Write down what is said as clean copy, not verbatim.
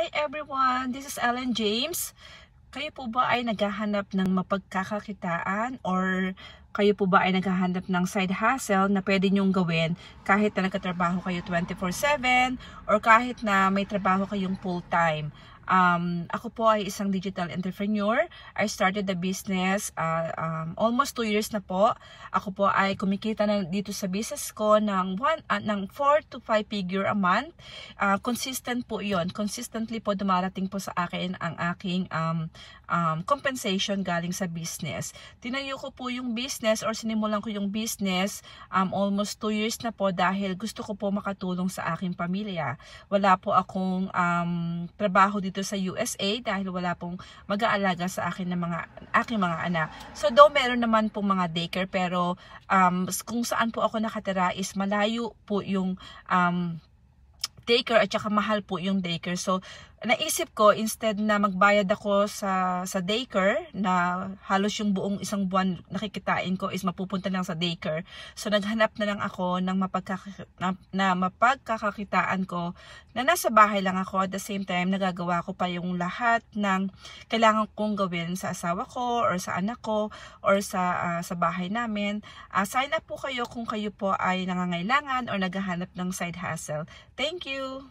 Hi everyone, this is Ellen James. Kayo po ba ay naghahanap ng mapagkakakitaan or kayo po ba ay naghahanap ng side hustle na pwede nyong gawin kahit na nagkatrabaho kayo 24/7 or kahit na may trabaho kayong full-time? Ako po ay isang digital entrepreneur. I started the business almost 2 years na po. Ako po ay kumikita na dito sa business ko ng 4 to 5 figure a month. Consistent po yon. Consistently po dumarating po sa akin ang aking compensation galing sa business. Tinayo ko po yung business or sinimulan ko yung business almost 2 years na po dahil gusto ko po makatulong sa aking pamilya. Wala po akong trabaho dito sa USA dahil wala pong mag-aalaga sa akin ng aking mga anak. So though meron naman pong mga daycare pero kung saan po ako nakatira is malayo po yung daycare at saka mahal po yung daycare. So naisip ko instead na magbayad ako sa daycare na halos yung buong isang buwan nakikitain ko is mapupunta lang sa daycare. So naghanap na lang ako ng mapagkakakitaan ko na nasa bahay lang ako, at the same time nagagawa ko pa yung lahat ng kailangan kong gawin sa asawa ko or sa anak ko or sa bahay namin. Sign up po kayo kung kayo po ay nangangailangan or naghahanap ng side hustle. Thank you!